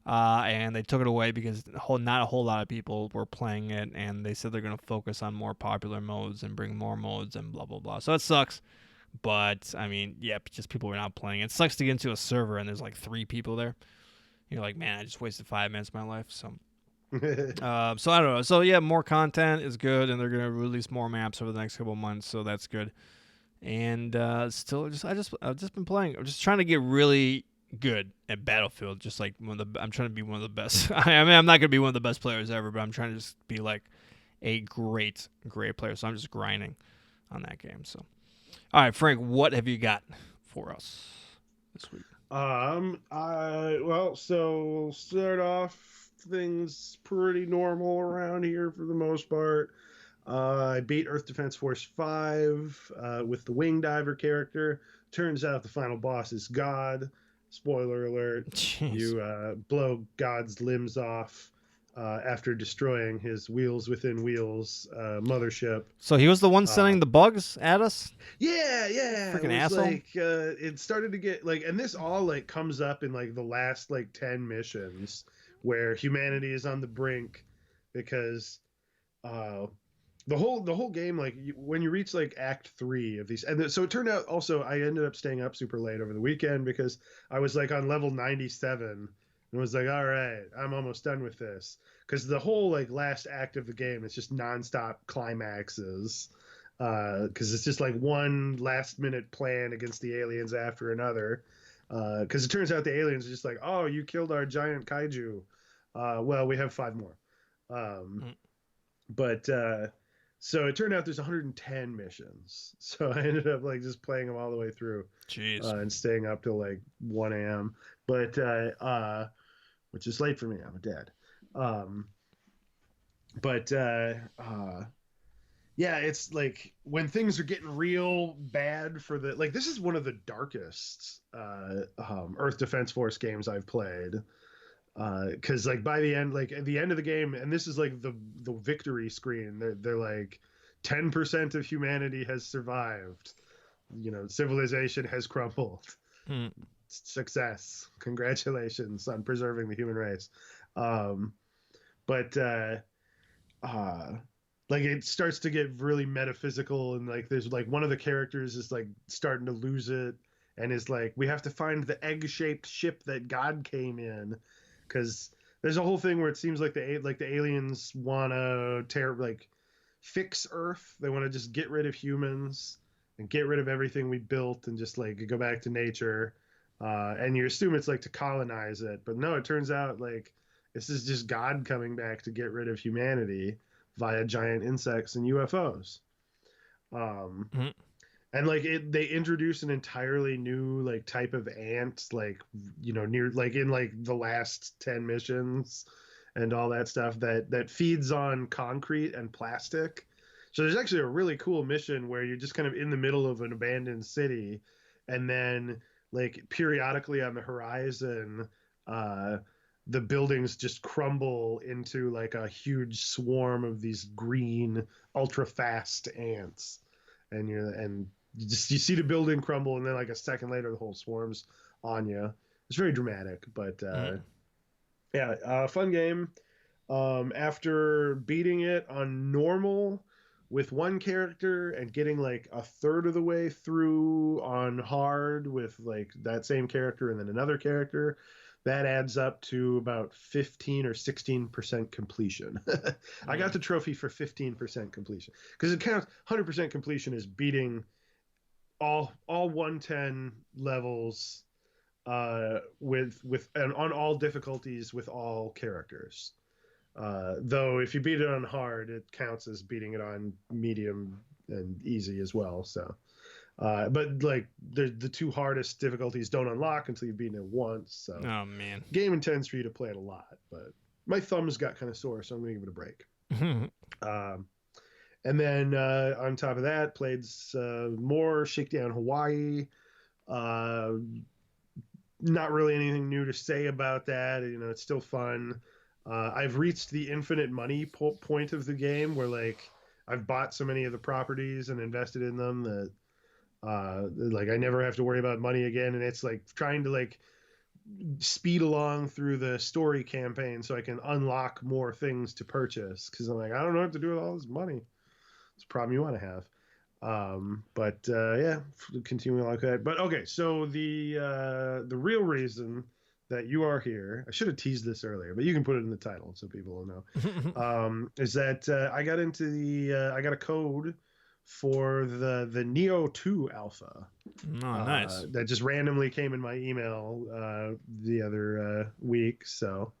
And they took it away because not a whole lot of people were playing it, and they said they're going to focus on more popular modes and bring more modes and blah, blah, blah. So it sucks. But, I mean, yeah, just people were not playing. It sucks to get into a server and there's like 3 people there. You're like, man, I just wasted 5 minutes of my life. So so I don't know. So yeah, more content is good, and they're gonna release more maps over the next couple of months, so that's good. And still, I've just been playing. I'm just trying to get really good at Battlefield. Just like I'm trying to be one of the best. I mean, I'm not gonna be one of the best players ever, but I'm trying to just be like a great player. So I'm just grinding on that game. So, all right, Frank, what have you got for us this week? So we'll start off things pretty normal around here for the most part. I beat Earth Defense Force 5 with the Wing Diver character. Turns out the final boss is God. Spoiler alert. Jeez. You blow God's limbs off after destroying his wheels within wheels mothership. So he was the one sending the bugs at us? Yeah. Freaking It was asshole. like it started to get like, and this all like comes up in like the last like 10 missions where humanity is on the brink because the whole game, like when you reach like Act 3 of these, and so it turned out also I ended up staying up super late over the weekend because I was like on level 97 and was like, all right, I'm almost done with this, because the whole like last act of the game is just nonstop climaxes, because it's just like one last minute plan against the aliens after another, because it turns out the aliens are just like, oh, you killed our giant kaiju, well, we have 5 more, but so it turned out there's 110 missions. So I ended up like just playing them all the way through. Jeez. And staying up till like 1 a.m. But which is late for me. I'm a dad. But yeah, it's like when things are getting real bad for the, like, this is one of the darkest Earth Defense Force games I've played. Because like by the end, like at the end of the game, and this is like the victory screen, they're like 10% of humanity has survived, civilization has crumbled, success, congratulations on preserving the human race. But like it starts to get really metaphysical, and like there's like one of the characters is like starting to lose it and is like, we have to find the egg-shaped ship that God came in, because there's a whole thing where it seems like the aliens want to fix Earth. They want to just get rid of humans and get rid of everything we built and just like go back to nature. And you assume it's like to colonize it, but no, it turns out like this is just God coming back to get rid of humanity via giant insects and UFOs. And like they introduce an entirely new like type of ant, like near like in like the last 10 missions and all that stuff that feeds on concrete and plastic. So there's actually a really cool mission where you're just kind of in the middle of an abandoned city, and then like periodically on the horizon, uh the buildings just crumble into like a huge swarm of these green ultra fast ants, and you see the building crumble, and then like a second later the whole swarm's on you. It's very dramatic, but Mm. yeah, fun game. After beating it on normal with one character and getting like a third of the way through on hard with like that same character and then another character, that adds up to about 15 or 16% completion. I got Mm. the trophy for 15% completion because it counts. 100% completion is beating all 110 levels with and on all difficulties with all characters. Though if you beat it on hard, it counts as beating it on medium and easy as well. So, but like the two hardest difficulties don't unlock until you've beaten it once. So, Oh man. game intends for you to play it a lot. But my thumbs got kind of sore, so I'm gonna give it a break. Um, and then on top of that, played more Shakedown Hawaii. Uh, Not really anything new to say about that. It's still fun. I've reached the infinite money point of the game where like I've bought so many of the properties and invested in them that like I never have to worry about money again. And it's like trying to like speed along through the story campaign so I can unlock more things to purchase because I'm like I don't know what to do with all this money. It's a problem you want to have. But yeah, continuing like that. But okay, so the real reason that you are here, I should have teased this earlier, but you can put it in the title so people will know. Is that I got a code for the Nioh 2 alpha Oh, nice. that just randomly came in my email the other week. So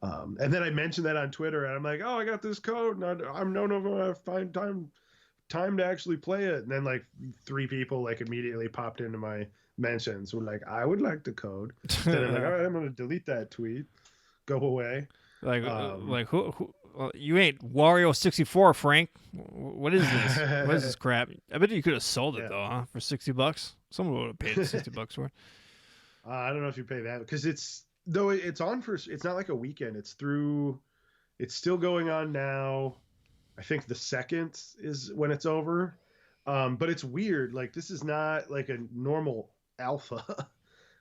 and then I mentioned that on Twitter, and I'm like, "Oh, I got this code, and I'm no no no find time to actually play it." And then like three people like immediately popped into my mentions were like, I would like the code. Then I'm like, all right, I'm gonna delete that tweet, go away. like who well, you ain't Wario 64, Frank. What is this? What is this crap? I bet you could have sold it Yeah, though, huh? For $60. Someone would have paid $60 for it. I don't know if you pay that because it's on for it's not like a weekend. It's still going on now. I think the second is when it's over. But it's weird. Like this is not like a normal alpha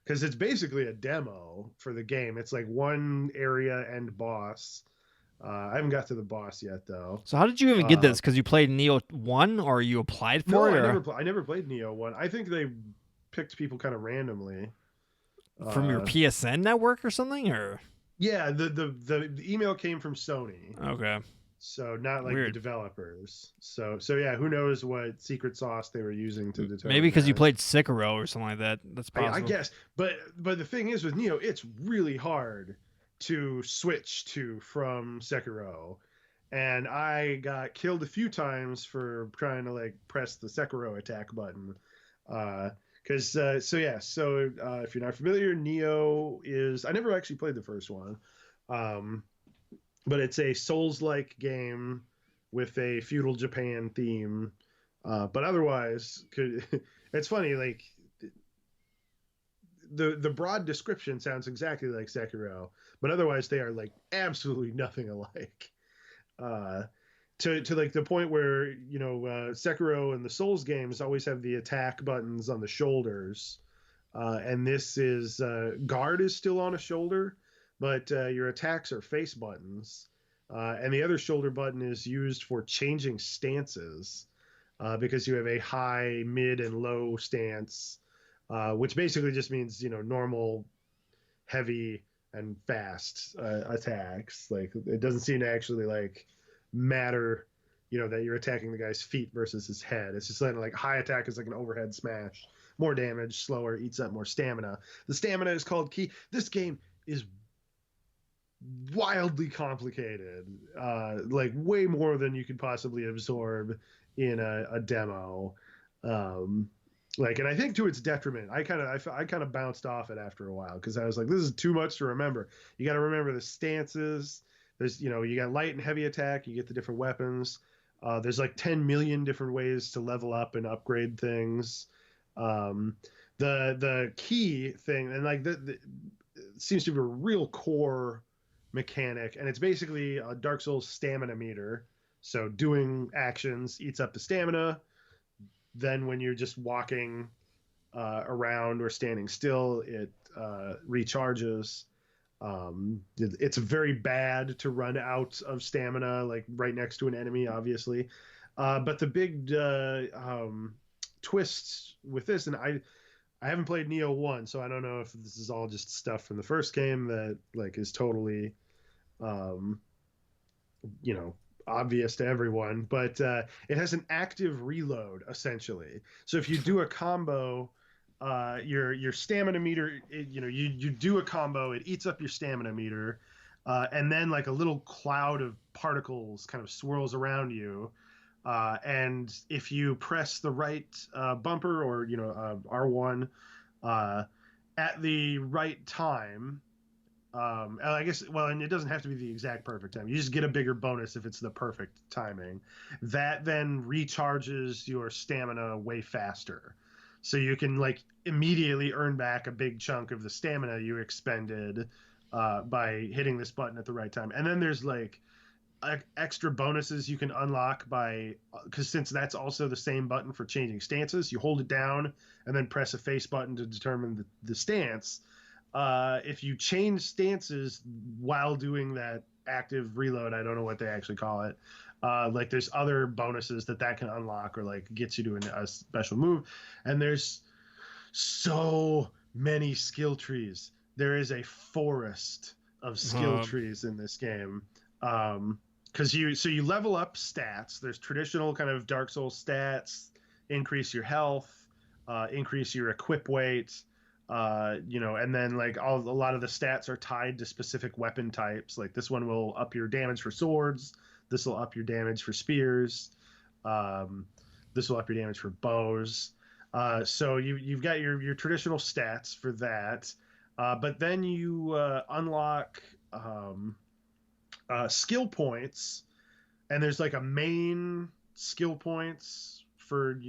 because it's basically a demo for the game. It's like one area and boss. I haven't got to the boss yet though. So how did you even get Uh, this? Because you played Neo 1 or you applied for no, it or I never played Neo one. I think they picked people kind of randomly. from your Uh, PSN network or something or yeah, the email came from Sony, okay. so not like the Weird. developers. So yeah, who knows what secret sauce they were using to Maybe determine because you that. played Sekiro or something like that. That's I possible. guess, but the thing is with Neo, it's really hard to switch to from Sekiro, and I got killed a few times for trying to like press the Sekiro attack button. Because if you're not familiar, Neo is I never actually played the first one, um, but it's a Souls-like game with a feudal Japan theme. But otherwise, it's funny like the broad description sounds exactly like Sekiro, but otherwise they are like absolutely nothing alike. Uh, to like the point where Sekiro and the Souls games always have the attack buttons on the shoulders, and this is guard is still on a shoulder, but your attacks are face buttons, and the other shoulder button is used for changing stances because you have a high, mid, and low stance, which basically just means normal, heavy, and fast attacks. Like it doesn't seem to actually like matter, that you're attacking the guy's feet versus his head. It's just like high attack is like an overhead smash, more damage, slower, eats up more stamina. The stamina is called key. This game is wildly complicated, like way more than you could possibly absorb in a demo. Um, like, and I think to its detriment, I kind of bounced off it after a while because I was like, this is too much to remember. You got to remember the stances. There's, you got light and heavy attack. You get the different weapons. There's like 10 million different ways to level up and upgrade things. Um, the key thing, and like it seems to be a real core mechanic, and it's basically a Dark Souls stamina meter. So doing actions eats up the stamina. Then when you're just walking around or standing still, it recharges. It's very bad to run out of stamina, like right next to an enemy, obviously. But the big twists with this, and I haven't played Nioh 1, so I don't know if this is all just stuff from the first game that like is totally um, you know obvious to everyone, but it has an active reload essentially. So if you do a combo, your stamina meter, you do a combo, it eats up your stamina meter, and then like a little cloud of particles kind of swirls around you. And if you press the right bumper, or R1 uh, at the right time, and I guess, well, and it doesn't have to be the exact perfect time. You just get a bigger bonus if it's the perfect timing. That then recharges your stamina way faster. So you can like immediately earn back a big chunk of the stamina you expended by hitting this button at the right time. And then there's like extra bonuses you can unlock by, because since that's also the same button for changing stances, you hold it down and then press a face button to determine the stance. If you change stances while doing that active reload, I don't know what they actually call it, like there's other bonuses that can unlock, or like gets you to a special move. And there's so many skill trees. There is a forest of skill Um, trees in this game. Because you level up stats. There's traditional kind of Dark Souls stats: increase your health, increase your equip weight, and then like a lot of the stats are tied to specific weapon types. Like this one will up your damage for swords. This will up your damage for spears. Um, this will up your damage for bows. So you've got your traditional stats for that, but then you unlock skill points, and there's like a main skill points for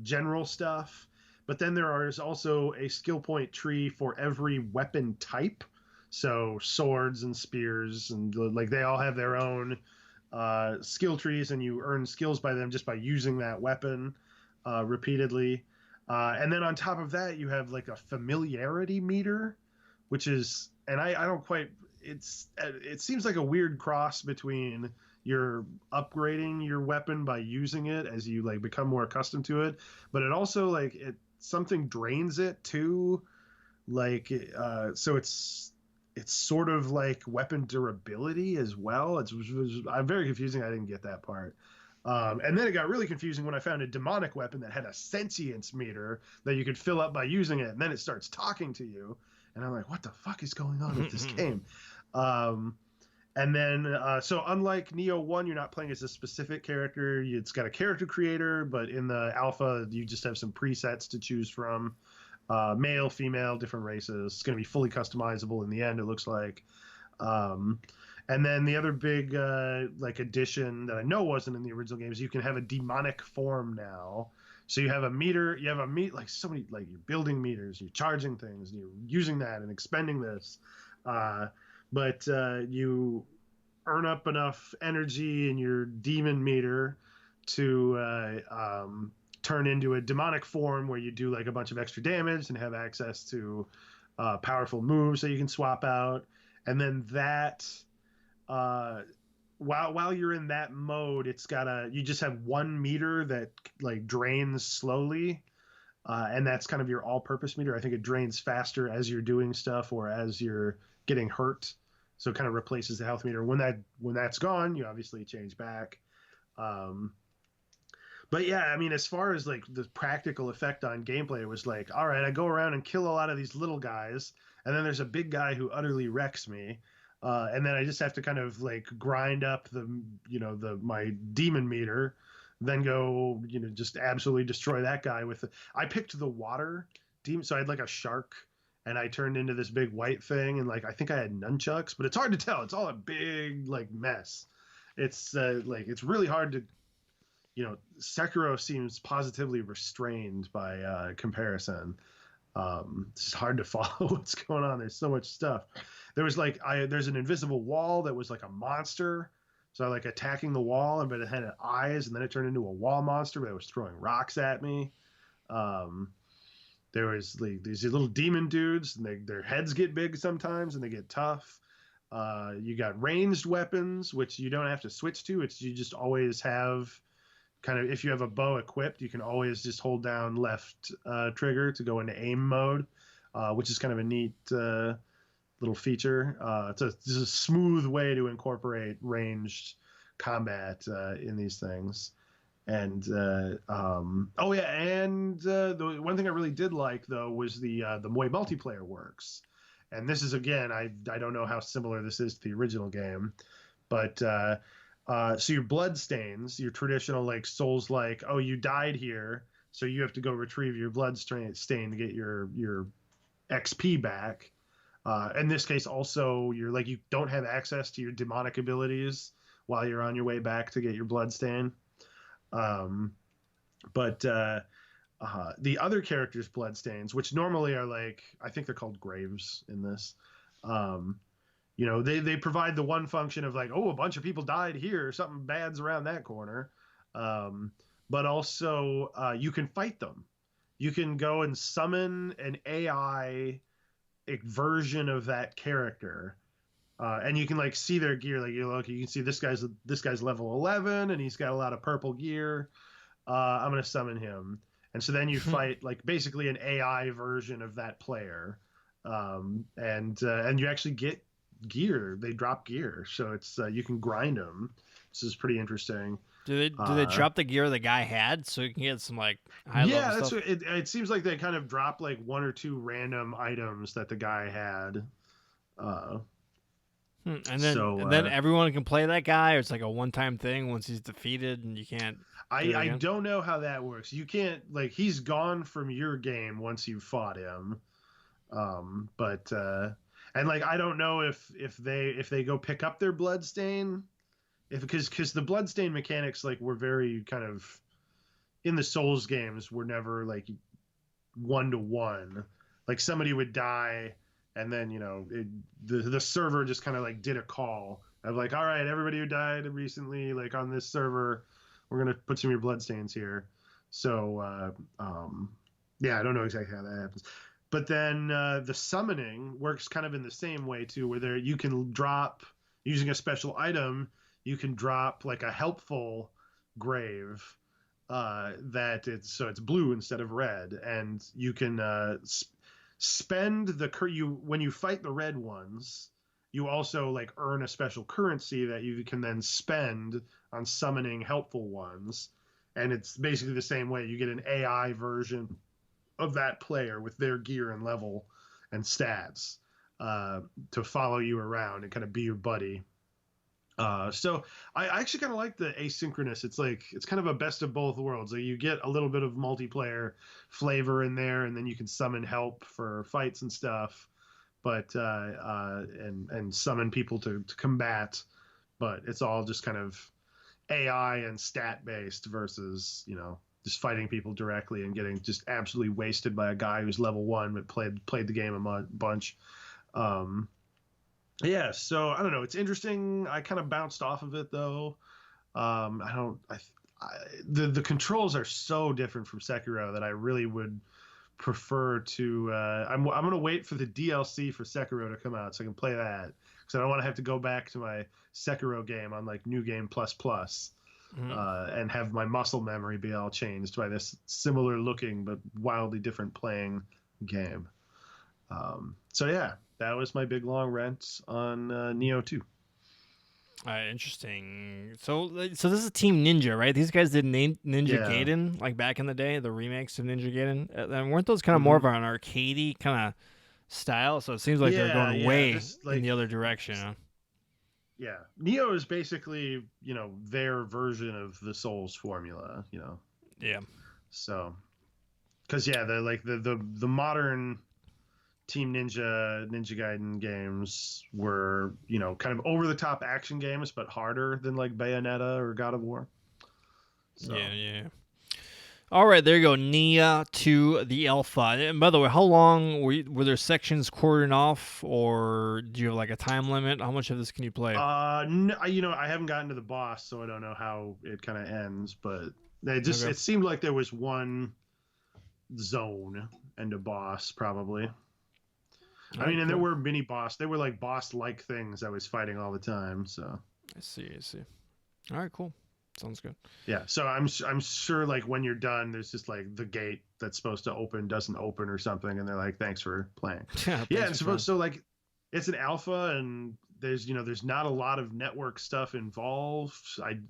general stuff, but then there is also a skill point tree for every weapon type. So swords and spears, and like they all have their own skill trees, and you earn skills by them just by using that weapon repeatedly. And then on top of that, you have like a familiarity meter, which is, and I don't quite, it seems like a weird cross between you're upgrading your weapon by using it as you like become more accustomed to it, but it also like it something drains it too, like so it's sort of like weapon durability as well. I'm very confusing. I didn't get that part. And then it got really confusing when I found a demonic weapon that had a sentience meter that you could fill up by using it, and then it starts talking to you. And I'm like, what the fuck is going on with this game? Um, and then, so unlike Nioh 1, you're not playing as a specific character. It's got a character creator, but in the alpha, you just have some presets to choose from. Male, female, different races. It's going to be fully customizable in the end, it looks like. Um, and then the other big like addition that I know wasn't in the original game is you can have a demonic form now. So you have a meter, like so many, like you're building meters, you're charging things, and you're using that and expending this. But you earn up enough energy in your demon meter to turn into a demonic form where you do like a bunch of extra damage and have access to powerful moves that you can swap out. And then that uh, while you're in that mode, you just have 1 meter that like drains slowly, and that's kind of your all-purpose meter. I think it drains faster as you're doing stuff or as you're getting hurt, so it kind of replaces the health meter. When that's gone, you obviously change back. Um, but yeah, I mean, as far as like the practical effect on gameplay, it was like, all right, I go around and kill a lot of these little guys, and then there's a big guy who utterly wrecks me, and then I just have to kind of like grind up my demon meter then go, just absolutely destroy that guy with it. I picked the water demon, so I had like a shark, and I turned into this big white thing, and like I think I had nunchucks, but it's hard to tell. It's all a big like mess. It's like it's really hard to, Sekiro seems positively restrained by comparison. It's just hard to follow what's going on. There's so much stuff. There's an invisible wall that was like a monster. So I like attacking the wall, but it had eyes, and then it turned into a wall monster, but it was throwing rocks at me. Um, there was like these little demon dudes, and their heads get big sometimes, and they get tough. You got ranged weapons, which you don't have to switch to. It's you just always have kind of, if you have a bow equipped, you can always just hold down left trigger to go into aim mode, which is kind of a neat little feature. It's a smooth way to incorporate ranged combat in these things. And oh yeah, and the one thing I really did like though was the way multiplayer works. And this is again, I don't know how similar this is to the original game, but so your blood stains, your traditional like Souls like, oh, you died here, so you have to go retrieve your blood stain to get your XP back. In this case, also you're like you don't have access to your demonic abilities while you're on your way back to get your blood stain. Um, but the other characters' bloodstains, which normally are like, I think they're called graves in this. Um, they provide the one function of like, oh, a bunch of people died here, something bad's around that corner. Um, but also, you can fight them. You can go and summon an AI version of that character, and you can like see their gear. Like you can see this guy's level 11, and he's got a lot of purple gear. I'm gonna summon him, and so then you fight like basically an AI version of that player, and you actually get gear. They drop gear, so it's you can grind them. This is pretty interesting. Do they drop the gear the guy had so you can get some like high level Yeah, that's stuff? what it seems like. They kind of drop like one or two random items that the guy had. Uh, And then so and then everyone can play that guy, or it's like a one time thing once he's defeated and you can't do it I again. don't know how that works. You can't like he's gone from your game once you fought him. But and like I don't know if they go pick up their blood stain, if because the blood stain mechanics like were very kind of in the Souls games were never like 1-to-1. Like somebody would die, and then the server just kind of like did a call of like, all right, everybody who died recently, like on this server, we're gonna put some of your bloodstains here. So yeah, I don't know exactly how that happens. But then the summoning works kind of in the same way too, where you can drop using a special item, you can drop like a helpful grave that it's blue instead of red, and you can spend you when you fight the red ones. You also like earn a special currency that you can then spend on summoning helpful ones, and it's basically the same way. You get an AI version of that player with their gear and level and stats to follow you around and kind of be your buddy. So I actually kind of like the asynchronous. It's kind of a best of both worlds. Like you get a little bit of multiplayer flavor in there, and then you can summon help for fights and stuff, but and summon people to combat. But it's all just kind of AI and stat based versus just fighting people directly and getting just absolutely wasted by a guy who's level 1 but played the game a bunch. Um, yeah, so I don't know. It's interesting. I kind of bounced off of it though. I don't. The controls are so different from Sekiro that I really would prefer to. I'm gonna wait for the DLC for Sekiro to come out so I can play that because I don't want to have to go back to my Sekiro game on like New Game Plus Plus Mhm. and have my muscle memory be all changed by this similar looking but wildly different playing game. So yeah, that was my big long rant on Nioh 2. Interesting. So this is Team Ninja, right? These guys did Ninja Yeah. Gaiden like back in the day, the remakes of Ninja Gaiden. And weren't those kind of more hmm of an arcadey kind of style? So it seems like they're Yeah, going yeah. way This in like the other direction. Huh? yeah, Neo is basically, their version of the Souls formula. Yeah. So, because yeah, the modern Team Ninja Gaiden games were, kind of over the top action games, but harder than like Bayonetta or God of War. So, Yeah, yeah. All right, there you go. Nia to the Alpha. And by the way, how long were there sections cordoned off, or do you have like a time limit? How much of this can you play? no, I haven't gotten to the boss, so I don't know how it kind of ends, but Okay. it seemed like there was one zone and a boss probably. All I right, mean, and there cool. were mini boss. They were like boss like things I was fighting all the time. So I see. I see. All right, cool. Sounds good. yeah, so I'm sure like when you're done, there's just like the gate that's supposed to open doesn't open or something, and they're like, "Thanks for playing." Yeah, Yeah, thanks and for trying. supposed so like it's an alpha, and there's not a lot of network stuff involved.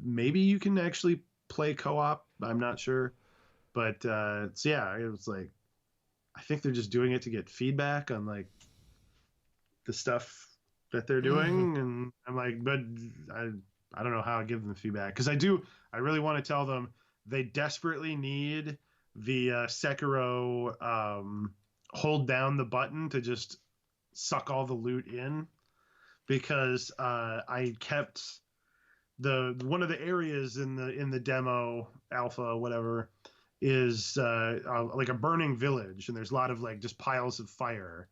Maybe you can actually play co-op. I'm not sure, but so yeah, it was like I think they're just doing it to get feedback on like the stuff that they're Mm-hmm. doing, and I'm like, but I I don't know how I give them feedback because I really want to tell them they desperately need the Sekiro hold down the button to just suck all the loot in because I kept the one of the areas in the demo alpha whatever is like a burning village and there's a lot of like just piles of fire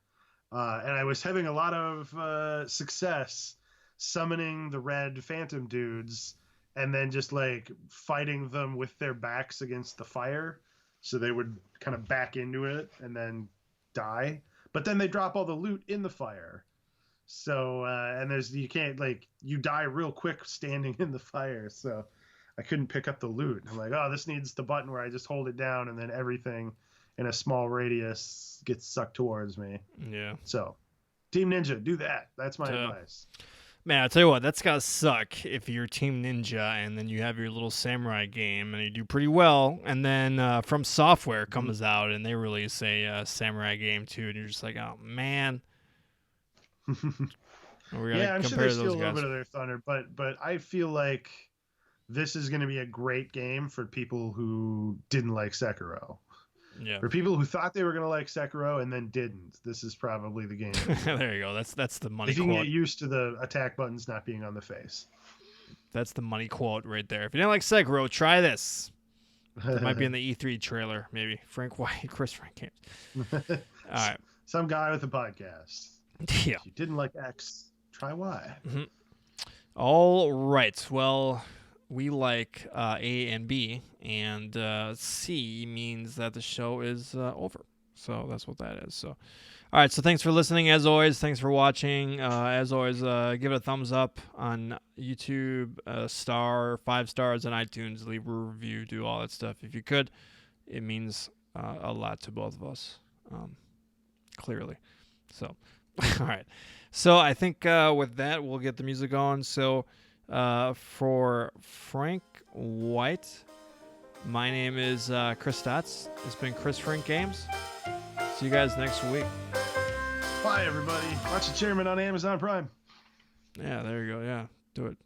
and I was having a lot of success summoning the red phantom dudes and then just like fighting them with their backs against the fire. So they would kind of back into it and then die. But then they drop all the loot in the fire. So, and you can't, like, you die real quick standing in the fire. So I couldn't pick up the loot. I'm like, oh, this needs the button where I just hold it down and then everything in a small radius gets sucked towards me. Yeah. So, Team Ninja, do that. That's my So, advice. man, I'll tell you what, that's gotta suck if you're Team Ninja and then you have your little samurai game and you do pretty well, and then From Software Mhm. comes out and they release a samurai game too, and you're just like, oh man, we gotta Yeah, I'm sure they compare to steal those a little bit guys. of their thunder, but I feel like this is going to be a great game for people who didn't like Sekiro. Yeah. For people who thought they were going to like Sekiro and then didn't, this is probably the game for you. There you go. That's the money If you can quote. get used to the attack buttons not being on the face. That's the money quote right there. If you didn't like Sekiro, try this. That might be in the E3 trailer, maybe. Frank White, Chris Frank Games. All right. Some guy with a podcast. Yeah. If you didn't like X, try Y. Mhm. All right. Well, we like A and B, and C means that the show is over. So that's what that is. So, all right. So thanks for listening. As always, thanks for watching. As always, give it a thumbs up on YouTube, star, 5 stars on iTunes, leave a review, do all that stuff if you could. It means a lot to both of us, clearly. So, all right. So I think with that, we'll get the music on. So for Frank White, my name is Chris Stotts. It's been Chris Frank Games. See you guys next week. Bye, everybody. Watch the chairman on Amazon Prime. Yeah, there you go. Yeah, do it.